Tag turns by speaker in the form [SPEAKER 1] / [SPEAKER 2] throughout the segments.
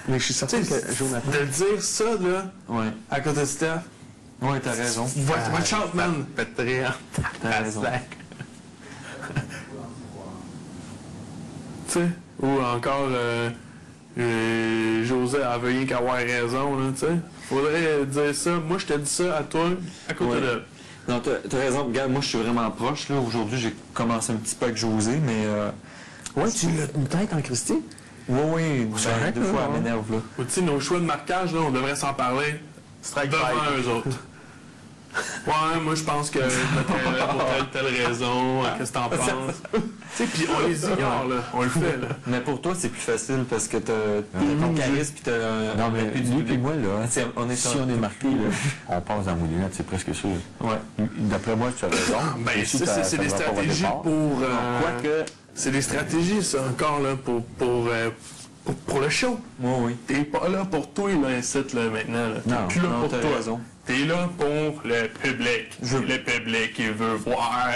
[SPEAKER 1] Mais je suis certain que Jonathan...
[SPEAKER 2] De dire ça, là,
[SPEAKER 3] Ouais.
[SPEAKER 2] à côté de Steph,
[SPEAKER 3] Ouais, t'as raison.
[SPEAKER 2] votre chance, man! Pétré en
[SPEAKER 3] T'as raison.
[SPEAKER 2] Tu sais, ou encore, José avait rien qu'à avoir raison, là, tu sais. Faudrait dire ça. Moi, je te dis ça à toi, à côté
[SPEAKER 3] Ouais.
[SPEAKER 2] de...
[SPEAKER 3] Non, t'as raison. Regarde, moi, je suis vraiment proche, là. Aujourd'hui, j'ai commencé un petit peu avec José, mais...
[SPEAKER 1] Ouais, tu l'as une tête en Christie?
[SPEAKER 3] Oui,
[SPEAKER 1] C'est
[SPEAKER 3] ben,
[SPEAKER 1] correct,
[SPEAKER 3] deux
[SPEAKER 1] là,
[SPEAKER 3] fois,
[SPEAKER 1] ouais.
[SPEAKER 3] elle m'énerve, là.
[SPEAKER 2] Ou tu sais, nos choix de marquage, là, on devrait s'en parler
[SPEAKER 1] Strike
[SPEAKER 2] devant
[SPEAKER 1] fight.
[SPEAKER 2] eux autres. Ouais, moi, je pense que je mettrais là pour telle raison. Qu'est-ce que t'en penses? Tu sais, puis on les ignore, là. On le fait, là.
[SPEAKER 3] Mais pour toi, c'est plus facile parce que t'as ton charisme puis t'as...
[SPEAKER 4] Non, mais lui et moi, là,
[SPEAKER 3] Si
[SPEAKER 4] on est marqué, là, on passe dans la moulinette, c'est presque sûr.
[SPEAKER 3] Ouais.
[SPEAKER 4] D'après moi, tu as raison.
[SPEAKER 2] Ben,
[SPEAKER 4] Et si
[SPEAKER 2] ça, c'est des
[SPEAKER 4] va pas au
[SPEAKER 2] stratégies
[SPEAKER 4] départ.
[SPEAKER 2] pour...
[SPEAKER 4] Quoique,
[SPEAKER 2] c'est des stratégies, ça, encore, là, pour le show.
[SPEAKER 3] Moi, oui.
[SPEAKER 2] T'es pas là pour toi, là, ici, là, maintenant. Là. T'es
[SPEAKER 4] Non,
[SPEAKER 2] plus là
[SPEAKER 3] non,
[SPEAKER 2] pour
[SPEAKER 3] t'as
[SPEAKER 2] toi.
[SPEAKER 3] raison.
[SPEAKER 2] T'es là pour le public. Le public, il veut voir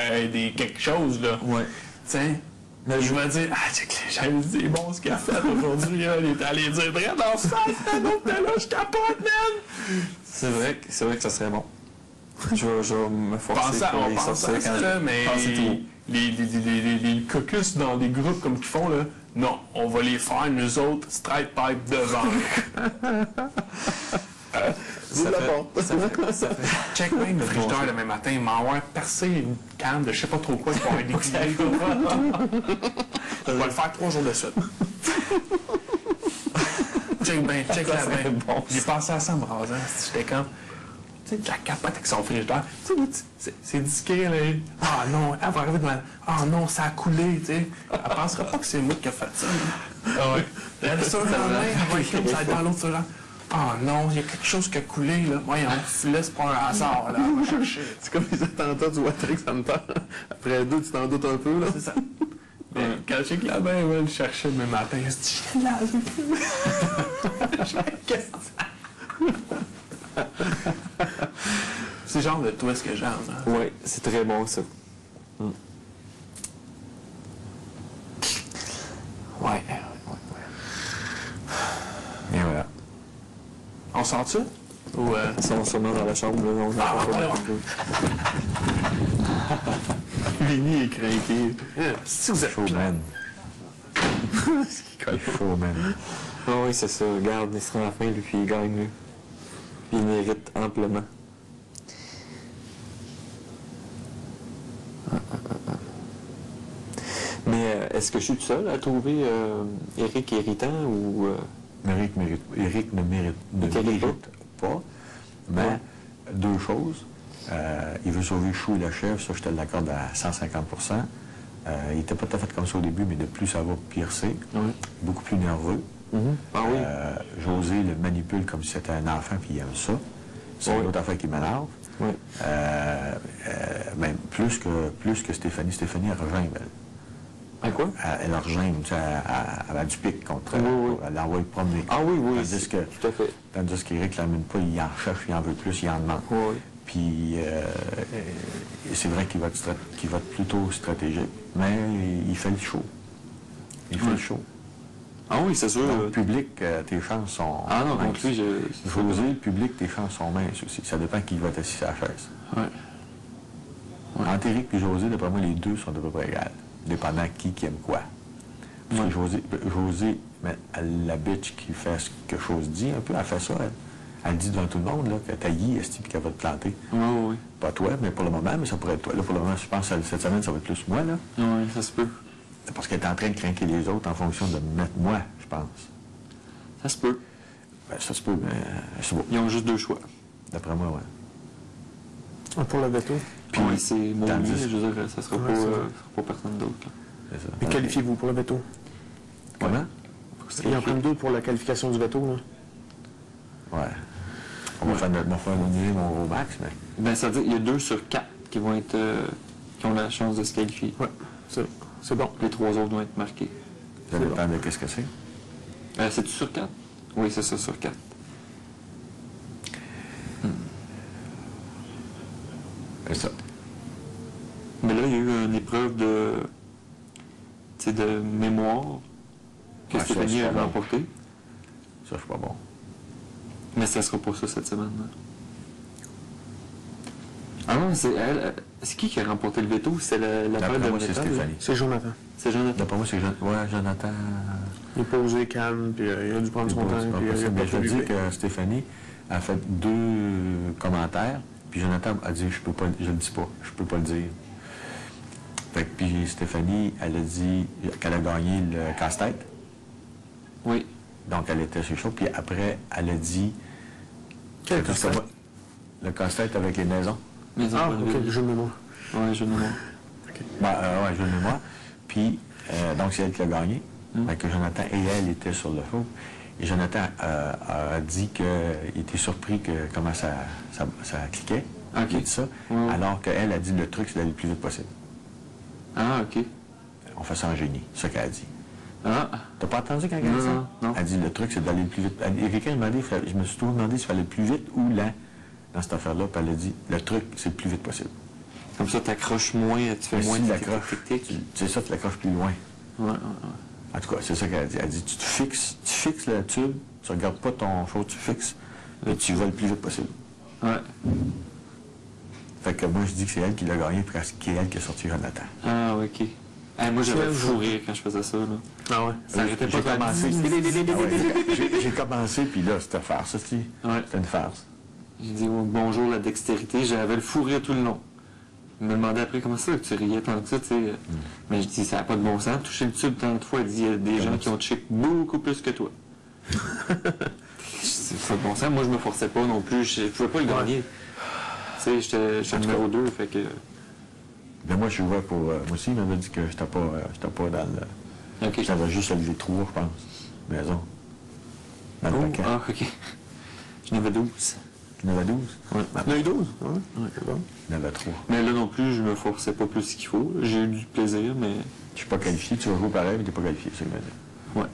[SPEAKER 2] quelque chose, là.
[SPEAKER 3] Ouais.
[SPEAKER 2] Tiens, je vais dire, check les gens, c'est bon ce qu'il a fait aujourd'hui, là. Il est allé dire, Brett, dans ce sens, là, je capote, man!
[SPEAKER 3] C'est vrai que ça serait bon. Je vais me forcer pour
[SPEAKER 2] On
[SPEAKER 3] les
[SPEAKER 2] pense
[SPEAKER 3] sortir
[SPEAKER 2] à ça,
[SPEAKER 3] quand
[SPEAKER 2] là, mais
[SPEAKER 3] c'est tout.
[SPEAKER 2] les caucus dans des groupes comme qu'ils font, là, non, on va les faire, nous autres, straight pipe devant.
[SPEAKER 3] Ça fait...
[SPEAKER 2] Check même le frigidaire demain matin, il m'a envoyé percer une canne de je sais pas trop quoi pour avoir des cuillères. On va le faire 3 jours de suite. Check bien, check là bien.
[SPEAKER 3] bon,
[SPEAKER 2] J'ai pensé à ça en me rasant. J'étais comme, tu sais, Jack capote avec son frigidaire. Tu sais, c'est discret, là. Ah non, elle va arriver demain. Ah non, ça a coulé, tu sais. Elle pensera pas que c'est moi qui ai fait ça. Ah ouais. Elle a ça dans la main, elle va être comme ça dans l'autre sur là. Ah non, il y a quelque chose qui a coulé, là. Voyons, filet, c'est pas un hasard, là. On va chercher.
[SPEAKER 1] C'est comme les attentats du Water Center. Après 2, tu t'en doutes un peu, là.
[SPEAKER 2] C'est ça. Mais quand je sais que là-bas, elle va le chercher demain matin, elle se dit, je l'ai lavé. Je fais, qu'est-ce que c'est le genre de twist que j'aime. Hein?
[SPEAKER 3] Ouais, c'est très bon, ça.
[SPEAKER 2] Ouais.
[SPEAKER 4] et voilà.
[SPEAKER 2] On sort ça? Ou
[SPEAKER 3] Ils sont sûrement dans la chambre, là. On
[SPEAKER 2] Ah,
[SPEAKER 3] pas
[SPEAKER 2] ouais,
[SPEAKER 1] Vinny est craqué.
[SPEAKER 2] si vous êtes
[SPEAKER 4] Showman. Showman.
[SPEAKER 3] Ah oui, c'est ça. Regarde, il sera à la fin, lui, puis il gagne, lui. Puis il mérite amplement. Mais est-ce que je suis tout seul à trouver Eric irritant ou...
[SPEAKER 4] Eric ne mérite pas, mais deux choses. Il veut sauver Chou et la chèvre, ça je te l'accorde à 150 il n'était pas tout à fait comme ça au début, mais de plus ça va, pire c'est.
[SPEAKER 3] Oui.
[SPEAKER 4] Beaucoup plus nerveux.
[SPEAKER 3] Ah oui?
[SPEAKER 4] José le manipule comme si c'était un enfant, puis il aime ça. C'est une autre affaire qui m'énerve.
[SPEAKER 3] Oui.
[SPEAKER 4] Même plus que Stéphanie. Stéphanie, elle rejoint, elle.
[SPEAKER 3] À quoi?
[SPEAKER 4] Elle rejoint, tu sais, elle a du pic contre elle.
[SPEAKER 3] Oui, oui.
[SPEAKER 4] Elle l'envoie promener.
[SPEAKER 3] Ah oui, oui,
[SPEAKER 4] Tout
[SPEAKER 3] à fait.
[SPEAKER 4] Tandis qu'Éric ne l'amène pas, il en cherche, il en veut plus, il en demande.
[SPEAKER 3] Oui, oui.
[SPEAKER 4] Puis c'est vrai qu'il va être plutôt stratégique, mais il fait le show. Il fait le show.
[SPEAKER 3] Ah oui, c'est sûr.
[SPEAKER 4] Donc, le public, tes chances sont
[SPEAKER 3] Ah non,
[SPEAKER 4] minces.
[SPEAKER 3] donc lui,
[SPEAKER 4] José, le public, tes chances sont minces aussi. Ça dépend qui va être assis à la chaise.
[SPEAKER 3] Ouais.
[SPEAKER 4] Entre Éric et José, d'après moi, les deux sont à peu près égales, dépendant qui aime quoi. Parce que José, mais la bitch qui fait ce que chose dit un peu, elle fait ça, elle. Elle dit devant tout le monde là, que t'as guy, est-ce qu'elle va te planter.
[SPEAKER 3] Oui, oui.
[SPEAKER 4] Pas toi, mais pour le moment, mais ça pourrait être toi. Là, pour le moment, je pense que cette semaine, ça va être plus moi, là.
[SPEAKER 3] Oui, ça se peut.
[SPEAKER 4] Parce qu'elle est en train de craquer les autres en fonction de mettre moi, je pense.
[SPEAKER 3] Ça se peut.
[SPEAKER 4] Ben, ça se peut, mais c'est beau.
[SPEAKER 3] Ils ont juste deux choix.
[SPEAKER 4] D'après moi, ouais.
[SPEAKER 1] Pour le veto.
[SPEAKER 3] Puis c'est mon
[SPEAKER 4] tandis-
[SPEAKER 3] ami, je veux dire, ça sera
[SPEAKER 1] Ouais, c'est
[SPEAKER 3] pas personne d'autre. là.
[SPEAKER 4] C'est ça.
[SPEAKER 1] Puis qualifiez-vous pour le veto.
[SPEAKER 4] Comment?
[SPEAKER 1] Il en prend deux pour la qualification du veto, là.
[SPEAKER 4] Ouais. On va faire annuler mon gros max, mais.
[SPEAKER 3] Ben, ça veut dire qu'il y a 2 sur 4 qui vont être qui ont la chance de se qualifier.
[SPEAKER 1] Ouais, c'est bon.
[SPEAKER 3] Les 3 autres vont être marqués.
[SPEAKER 4] Ça
[SPEAKER 1] C'est
[SPEAKER 4] dépend de qu'est-ce que c'est.
[SPEAKER 3] C'est-tu sur 4? Oui, c'est ça, sur 4.
[SPEAKER 4] C'est ça.
[SPEAKER 3] Mais là, il y a eu une épreuve de, tu sais, de mémoire que
[SPEAKER 4] Ouais, ça,
[SPEAKER 3] Stéphanie
[SPEAKER 4] c'est
[SPEAKER 3] a
[SPEAKER 4] pas bon.
[SPEAKER 3] remporté.
[SPEAKER 4] Ça, je suis pas bon.
[SPEAKER 3] Mais ça sera pas ça cette semaine. Là. Ah non, c'est qui a remporté le veto? C'est la
[SPEAKER 4] D'après
[SPEAKER 3] paire de
[SPEAKER 4] moi, c'est
[SPEAKER 3] métal, là?
[SPEAKER 4] Stéphanie.
[SPEAKER 1] C'est Jonathan.
[SPEAKER 3] C'est Jonathan.
[SPEAKER 4] D'après moi, c'est Jonathan.
[SPEAKER 1] Il est posé calme, puis il a dû prendre son temps, puis il a pas
[SPEAKER 4] Je dis
[SPEAKER 1] fait
[SPEAKER 4] que Stéphanie a fait 2 commentaires, puis Jonathan a dit je le dis pas, je peux pas le dire. Fait que, puis Stéphanie, elle a dit qu'elle a gagné le casse-tête.
[SPEAKER 3] Oui.
[SPEAKER 4] Donc elle était chez chaud, puis après, elle a dit.
[SPEAKER 1] Quel
[SPEAKER 4] Parce que
[SPEAKER 1] casse-tête?
[SPEAKER 4] moi, le casse-tête avec les maisons.
[SPEAKER 3] Mais
[SPEAKER 1] Ah, ok, le jeu de mémoire.
[SPEAKER 3] Ouais, jeu de mémoire.
[SPEAKER 4] Ouais, jeu de mémoire. Puis, donc c'est elle qui l'a gagné.
[SPEAKER 3] Mm.
[SPEAKER 4] Fait que Jonathan et elle étaient sur le show. Et Jonathan a dit qu'il était surpris que comment ça cliquait.
[SPEAKER 3] Ok.
[SPEAKER 4] Il a dit ça.
[SPEAKER 3] Ouais.
[SPEAKER 4] Alors qu'elle a dit le truc, c'est d'aller le plus vite possible.
[SPEAKER 3] Ah, ok.
[SPEAKER 4] On fait ça en génie, c'est ça qu'elle a dit.
[SPEAKER 3] Ah,
[SPEAKER 4] T'as pas entendu quand elle a dit ça?
[SPEAKER 3] non, non.
[SPEAKER 4] Elle a dit le truc, c'est d'aller le plus vite. Il y a quelqu'un qui m'a demandé, je me suis toujours demandé s'il fallait le plus vite ou lent dans cette affaire-là. Puis elle a dit le truc, c'est le plus vite possible.
[SPEAKER 3] Comme ça, t'accroches moins, tu fais
[SPEAKER 4] Mais
[SPEAKER 3] moins
[SPEAKER 4] si
[SPEAKER 3] de
[SPEAKER 4] tu l'accroches,
[SPEAKER 3] tic-tic.
[SPEAKER 4] c'est ça, tu l'accroches plus loin.
[SPEAKER 3] Ouais.
[SPEAKER 4] En tout cas, c'est ça qu'elle a dit. Elle a dit, tu fixes le tube, tu regardes pas ton chose, tu fixes, et tu vas le plus vite possible.
[SPEAKER 3] Ouais.
[SPEAKER 4] Fait que moi, je dis que c'est elle qui l'a gagné, parce que c'est elle qui a sorti Jonathan.
[SPEAKER 3] Ah, ok. Moi, j'avais fou rire quand je faisais ça, là.
[SPEAKER 1] Ah ouais.
[SPEAKER 3] Ça arrêtait pas
[SPEAKER 4] J'ai
[SPEAKER 3] de
[SPEAKER 4] commencé. Ah ouais, j'ai commencé, puis là, c'était farce, ça,
[SPEAKER 3] Ouais.
[SPEAKER 4] c'était une farce.
[SPEAKER 3] J'ai dit oh, bonjour la dextérité, j'avais le fou rire tout le long. Il me demandait après comment ça que tu riais tant que ça, tu sais. Mais je dis ça n'a pas de bon sens, toucher le tube tant de fois, il dit il y a des gens qui ont touché beaucoup plus que toi. Je dis, ça n'a pas de bon sens, moi je me forçais pas non plus, je pouvais pas le gagner. Tu sais, j'étais numéro 2, fait que.
[SPEAKER 4] Mais moi, je jouais pour. Moi aussi, il m'avait dit que j'étais pas dans le.
[SPEAKER 3] Ok.
[SPEAKER 4] J'avais juste à lever 3, je pense. Maison. Dans le
[SPEAKER 3] Oh,
[SPEAKER 4] paquet.
[SPEAKER 3] ah, ok. J'en avais 12.
[SPEAKER 4] Tu en avais 12?
[SPEAKER 3] Ouais.
[SPEAKER 1] Il y en a eu 12? Ouais, c'est bon.
[SPEAKER 4] Il y en avait 3.
[SPEAKER 3] Mais là non plus, je me forçais pas plus qu'il faut. J'ai eu du plaisir, mais.
[SPEAKER 4] Je suis pas qualifié, tu vas jouer pareil, mais t'es pas qualifié, c'est ce que je veux dire.
[SPEAKER 3] Ouais.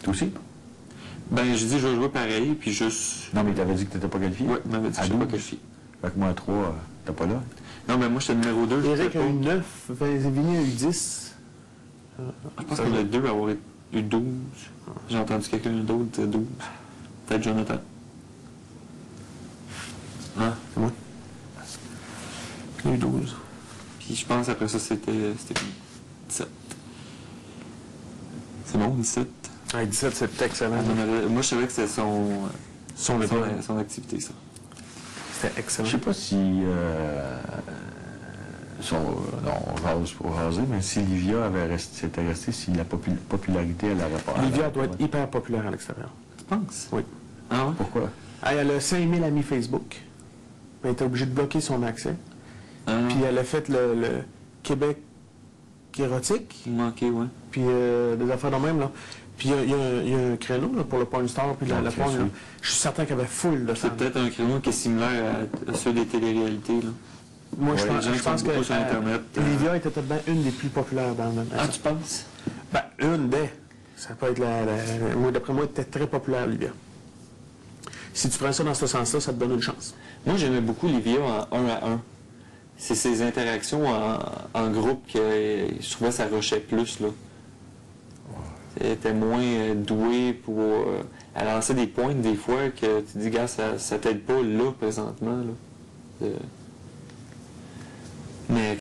[SPEAKER 4] Toi aussi?
[SPEAKER 3] Ben, j'ai dit je vais jouer pareil, puis juste.
[SPEAKER 4] Non, mais t'avais dit que t'étais pas qualifié?
[SPEAKER 3] Ouais, il m'avait dit que
[SPEAKER 4] À
[SPEAKER 3] je suis pas
[SPEAKER 4] 12?
[SPEAKER 3] qualifié.
[SPEAKER 4] Fait que moi, à 3, t'es pas là.
[SPEAKER 3] Non, mais moi j'étais numéro 2.
[SPEAKER 1] Eric a eu 9, Vinny a eu 10.
[SPEAKER 3] Je pense qu'on a 2 à avoir eu 12. J'ai entendu quelqu'un d'autre dire 12. Peut-être Jonathan. Hein?
[SPEAKER 1] C'est moi. Il a eu 12.
[SPEAKER 3] Puis je pense après ça c'était 17. C'est bon, 17?
[SPEAKER 1] Ah, 17, c'est excellent.
[SPEAKER 3] Moi je savais que c'était son activité, ça.
[SPEAKER 1] C'était excellent.
[SPEAKER 4] Je sais pas si. Non, on jase pour jaser, mais si Livia s'était restée, si la popularité, elle n'aurait pas.
[SPEAKER 1] Livia doit être hyper populaire à l'extérieur.
[SPEAKER 3] Tu penses?
[SPEAKER 1] Oui.
[SPEAKER 3] Ah ouais?
[SPEAKER 4] Pourquoi?
[SPEAKER 1] Ah, elle a 5000 amis Facebook. Elle était obligée de bloquer son accès.
[SPEAKER 3] Ah,
[SPEAKER 1] Puis elle a fait le Québec érotique.
[SPEAKER 3] il manquait, ouais.
[SPEAKER 1] Puis des affaires de même, là. Puis il y a un créneau là, pour le porn star, puis la
[SPEAKER 4] Ok,
[SPEAKER 1] porn,
[SPEAKER 4] ça.
[SPEAKER 1] là. Je suis certain qu'il y avait full de
[SPEAKER 3] C'est
[SPEAKER 1] femmes.
[SPEAKER 3] peut-être un créneau qui est similaire à ceux des téléréalités, là.
[SPEAKER 1] Moi, je
[SPEAKER 4] Ouais,
[SPEAKER 1] pense,
[SPEAKER 3] les gens
[SPEAKER 1] je
[SPEAKER 3] qui
[SPEAKER 1] pense
[SPEAKER 3] sont
[SPEAKER 1] que
[SPEAKER 3] beaucoup sur Internet,
[SPEAKER 1] Livia était peut-être bien une des plus populaires dans le
[SPEAKER 3] Ah, tu penses?
[SPEAKER 1] Ben, une des. Ça peut être moi, d'après moi, elle était très populaire, Livia. Si tu prends ça dans ce sens-là, ça te donne une chance.
[SPEAKER 3] Moi, j'aimais beaucoup Livia en 1 à 1. C'est ces interactions en groupe que je trouvais que ça rushait plus, là. Elle était moins douée pour... elle lançait des pointes des fois que tu dis, gars, ça t'aide pas là, présentement, là. Mais